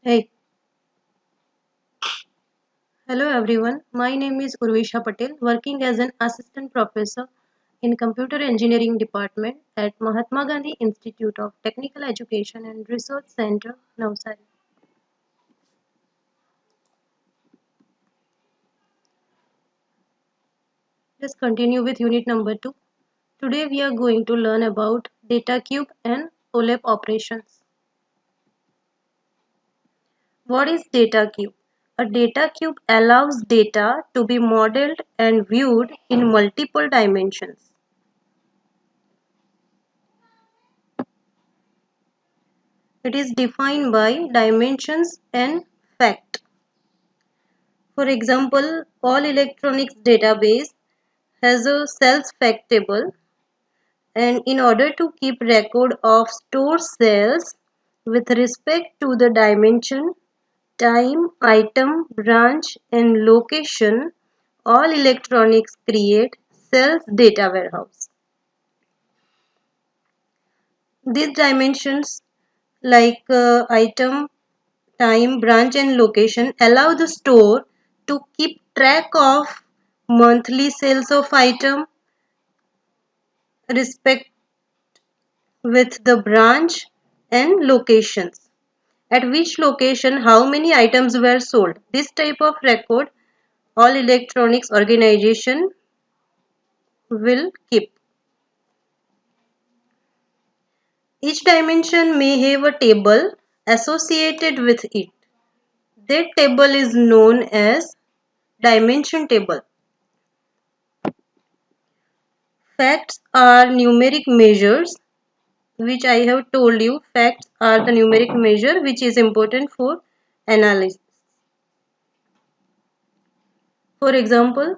Hey, hello everyone. My name is Urvisha Patel, working as an assistant professor in Computer Engineering Department at Mahatma Gandhi Institute of Technical Education and Research Center, Navsari. Let's continue with unit number 2. Today we are going to learn about data cube and OLAP operations. What is data cube? A data cube allows data to be modeled and viewed in multiple dimensions. It is defined by dimensions and fact. For example, all electronics database has a cells fact table, and in order to keep record of stored cells with respect to the dimension, time, item, branch and location, all electronics create cells data warehouse. These dimensions like item, time, branch and location allow the store to keep track of monthly sales of item, respect with the branch and locations. At which location how many items were sold. This type of record all electronics organization will keep. Each dimension may have a table associated with it. That table is known as dimension table. Facts are numeric measures, which I have told you. Facts are the numeric measure which is important for analysis. For example,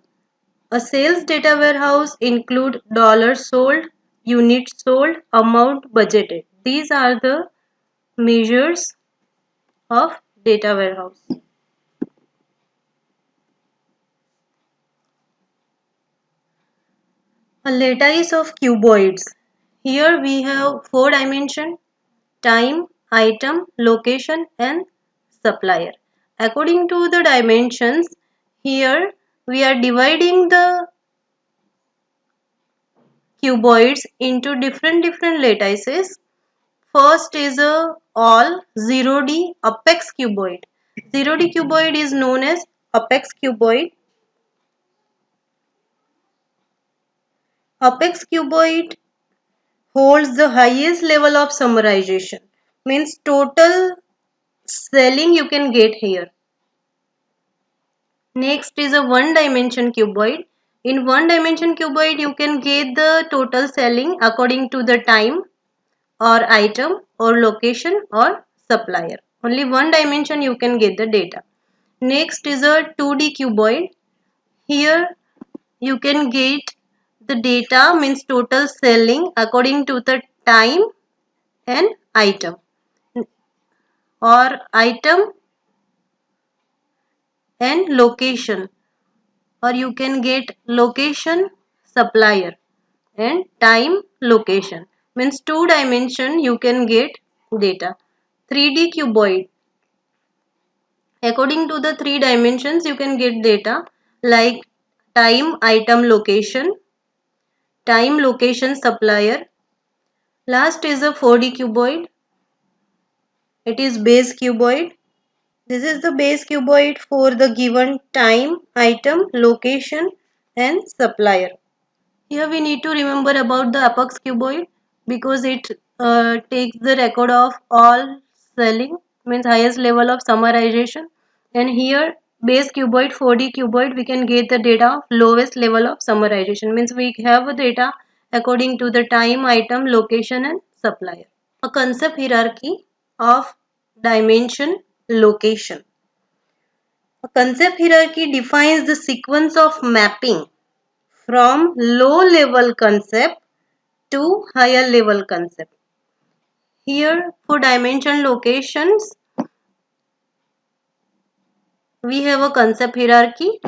a sales data warehouse include dollars sold, units sold, amount budgeted. These are the measures of data warehouse. A lattice of cuboids. Here we have 4 dimensions: time, item, location and supplier. According to the dimensions, here we are dividing the cuboids into different lattices. First is a all 0D apex cuboid. 0D cuboid is known as apex cuboid. Apex cuboid holds the highest level of summarization. Means total selling you can get here. Next is a one dimension cuboid. In one dimension cuboid you can get the total selling according to the time or item or location or supplier. Only one dimension you can get the data. Next is a 2D cuboid. Here you can get the data means total selling according to the time and item or item and location, or you can get location supplier and time location. Means 2 dimension you can get data. 3D cuboid. According to the 3 dimensions you can get data like time, item, location, time, location, supplier. Last is a 4D cuboid. It is base cuboid. This is the base cuboid for the given time, item, location and supplier. Here we need to remember about the apex cuboid because it takes the record of all selling, means highest level of summarization, and here base cuboid 4D cuboid we can get the data of lowest level of summarization, means we have a data according to the time, item, location and supplier. A concept hierarchy of dimension location. A concept hierarchy defines the sequence of mapping from low level concept to higher level concept. Here for dimension locations, we have a concept hierarchy.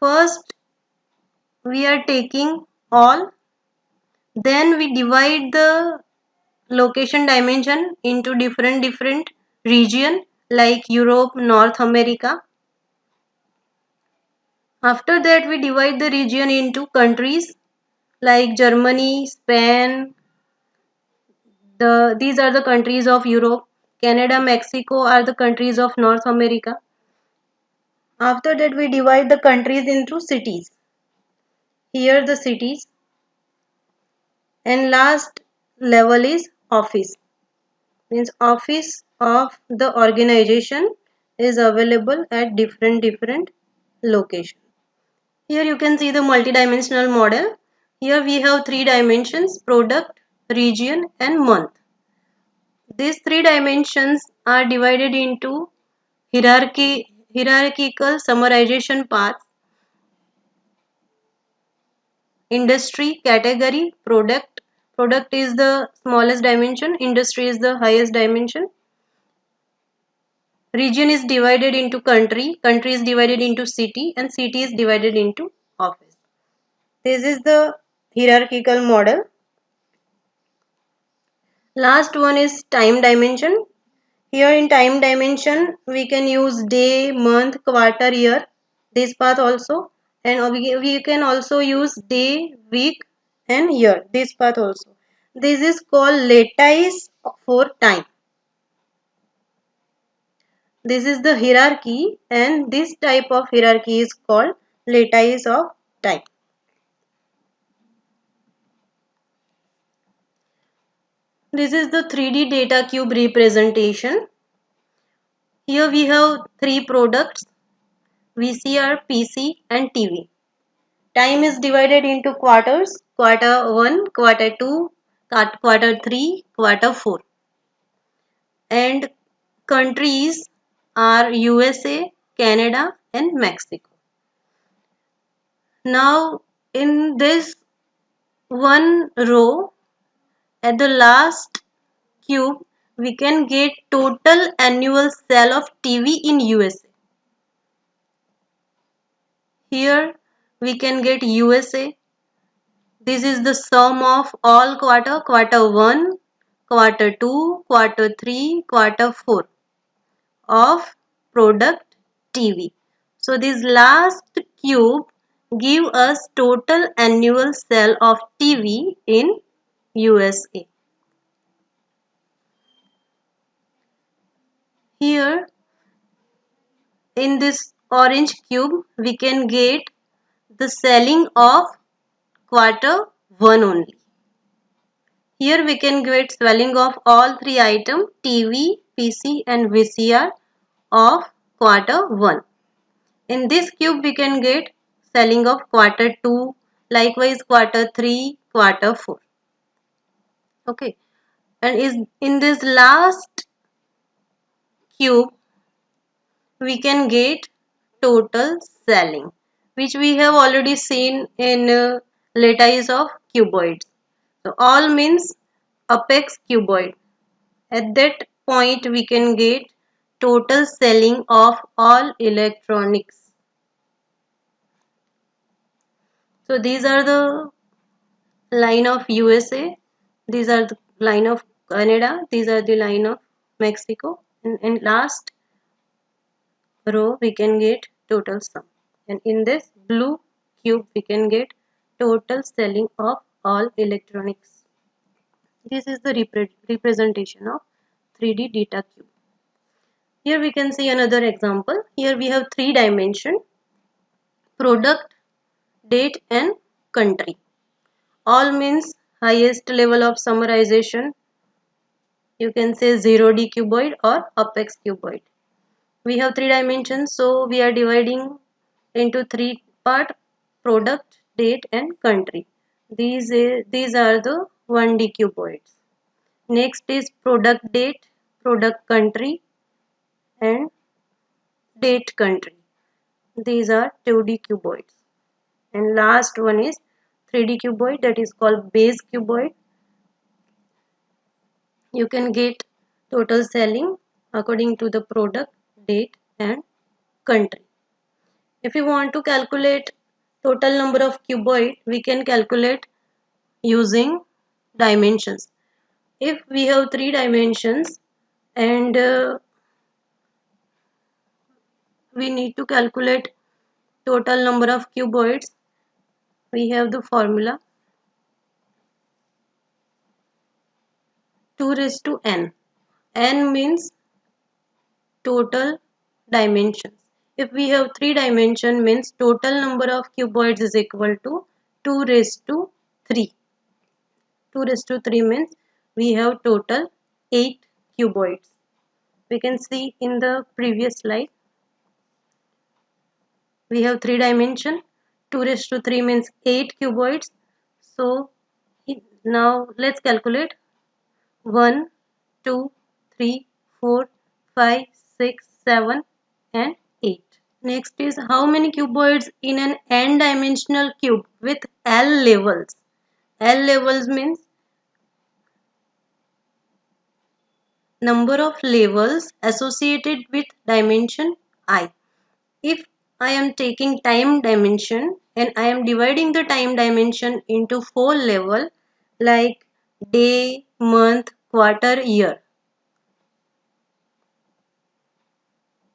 First, we are taking all, then we divide the location dimension into different region like Europe, North America. After that, we divide the region into countries like Germany, Spain. These are the countries of Europe. Canada, Mexico are the countries of North America. After that, we divide the countries into cities. Here the cities, and last level is office. Means office of the organization is available at different locations. Here you can see the multidimensional model. Here we have three dimensions: product, region and month. These three dimensions are divided into hierarchical summarization paths: industry, category, product. Product is the smallest dimension, industry is the highest dimension. Region is divided into country, country is divided into city, and city is divided into office. This is the hierarchical model. Last one is time dimension. Here in time dimension, we can use day, month, quarter, year, this path also. And we can also use day, week and year, this path also. This is called lattice for time. This is the hierarchy, and this type of hierarchy is called lattice of time. This is the 3D data cube representation. Here we have three products: VCR, PC and TV. Time is divided into quarters: quarter 1, quarter 2, quarter 3, quarter 4. And countries are USA, Canada and Mexico. Now in this one row, at the last cube, we can get total annual sale of TV in USA. Here we can get USA. This is the sum of all quarter 1, quarter 2, quarter 3, quarter 4 of product TV. So this last cube give us total annual sale of TV in USA. Here in this orange cube we can get the selling of quarter 1 only. Here we can get selling of all three items: TV, PC and VCR of quarter 1. In this cube we can get selling of quarter 2, likewise quarter 3, quarter 4. Okay, and is in this last cube we can get total selling, which we have already seen in lattice of cuboids. So all means apex cuboid. At that point we can get total selling of all electronics. So these are the line of USA, these are the line of Canada, these are the line of Mexico, and in last row we can get total sum, and in this blue cube we can get total selling of all electronics. This is the representation of 3D data cube. Here we can see another example. Here we have three dimension: product, date and country. All means highest level of summarization. You can say 0D cuboid or apex cuboid. We have three dimensions, so we are dividing into three part: product, date and country. These are the 1D cuboids. Next is product date, product country and date country. These are 2D cuboids. And last one is 3D cuboid, that is called base cuboid. You can get total selling according to the product, date and country. If you want to calculate total number of cuboid, we can calculate using dimensions. If we have three dimensions and we need to calculate total number of cuboids. We have the formula 2 raised to n. N means total dimensions. If we have 3 dimension means total number of cuboids is equal to 2 raised to 3. 2 raised to 3 means we have total 8 cuboids. We can see in the previous slide. We have 3 dimension. 2 raised to 3 means 8 cuboids. So now let's calculate 1, 2, 3, 4, 5, 6, 7 and 8. Next is how many cuboids in an n-dimensional cube with L levels. L levels means number of levels associated with dimension I. If I am taking time dimension and I am dividing the time dimension into 4 level like day, month, quarter, year.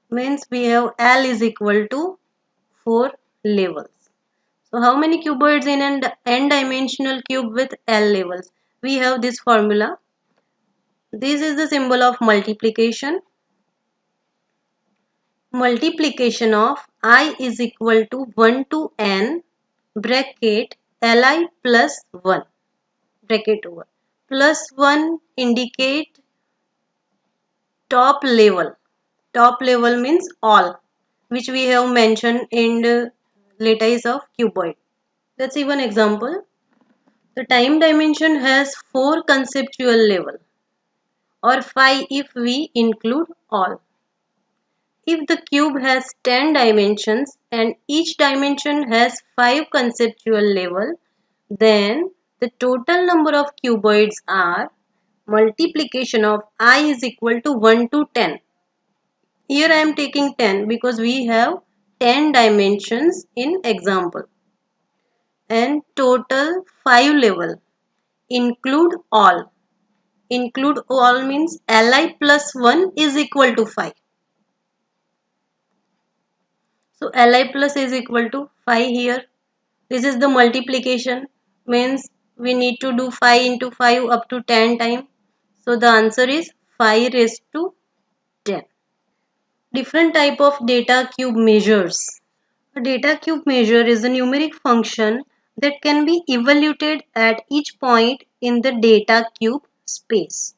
Means we have L is equal to 4 levels. So how many cuboids in an n-dimensional cube with L levels? We have this formula. This is the symbol of multiplication. Multiplication of I is equal to 1 to n bracket Li plus 1 bracket over. Plus 1 indicate top level. Top level means all, which we have mentioned in the lattice of cuboid. Let's see one example. The time dimension has 4 conceptual level or 5 if we include all. If the cube has 10 dimensions and each dimension has 5 conceptual level, then the total number of cuboids are multiplication of I is equal to 1 to 10. Here I am taking 10 because we have 10 dimensions in example. And total 5 level include all. Include all means Li plus 1 is equal to 5. So Li plus is equal to 5 here. This is the multiplication means we need to do 5 into 5 up to 10 times. So the answer is 5 raised to 10. Different type of data cube measures. A data cube measure is a numeric function that can be evaluated at each point in the data cube space.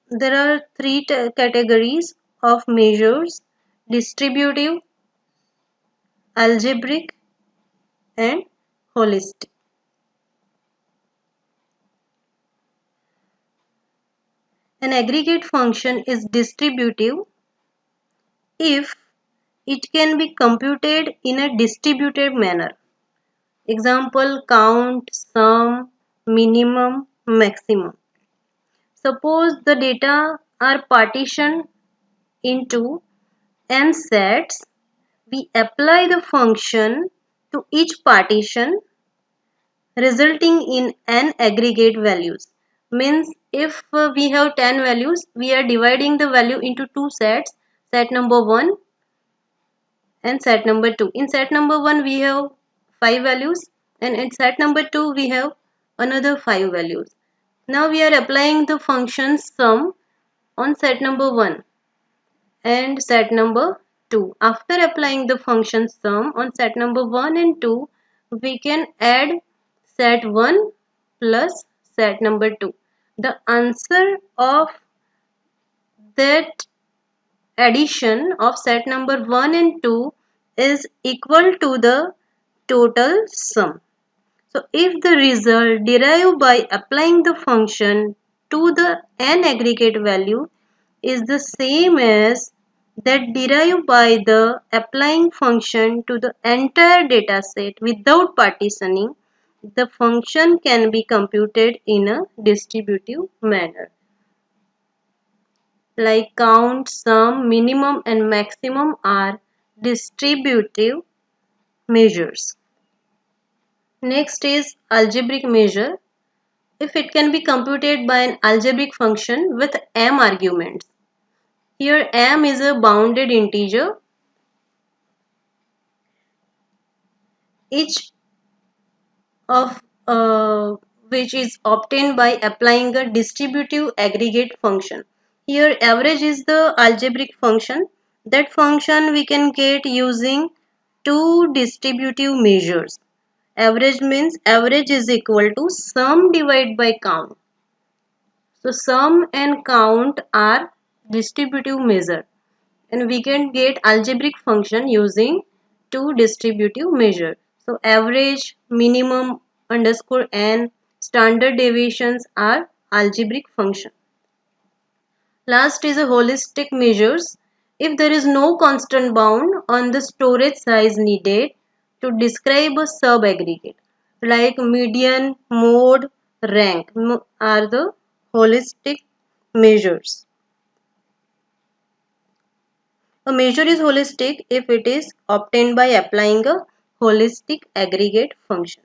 There are three categories of measures: distributive, algebraic and holistic. An aggregate function is distributive if it can be computed in a distributed manner. Example: count, sum, minimum, maximum. Suppose the data are partitioned into n sets. We apply the function to each partition resulting in n aggregate values. Means if we have 10 values, we are dividing the value into two sets, set number 1 and set number 2. In set number 1 we have 5 values and in set number 2 we have another 5 values. Now we are applying the function sum on set number 1 and set number 2. After applying the function sum on set number 1 and 2, we can add set 1 plus set number 2. The answer of that addition of set number 1 and 2 is equal to the total sum. So if the result derived by applying the function to the n aggregate value is the same as that derived by the applying function to the entire data set without partitioning, the function can be computed in a distributive manner. Like count, sum, minimum and maximum are distributive measures. Next is algebraic measure. If it can be computed by an algebraic function with m arguments. Here m is a bounded integer. Each of which is obtained by applying a distributive aggregate function. Here average is the algebraic function. That function we can get using two distributive measures. Average means average is equal to sum divided by count. So sum and count are distributive measure, and we can get algebraic function using two distributive measure. So average, minimum underscore n, standard deviations are algebraic function. Last is a holistic measures. If there is no constant bound on the storage size needed to describe a sub-aggregate, like median, mode, rank are the holistic measures. A measure is holistic if it is obtained by applying a holistic aggregate function.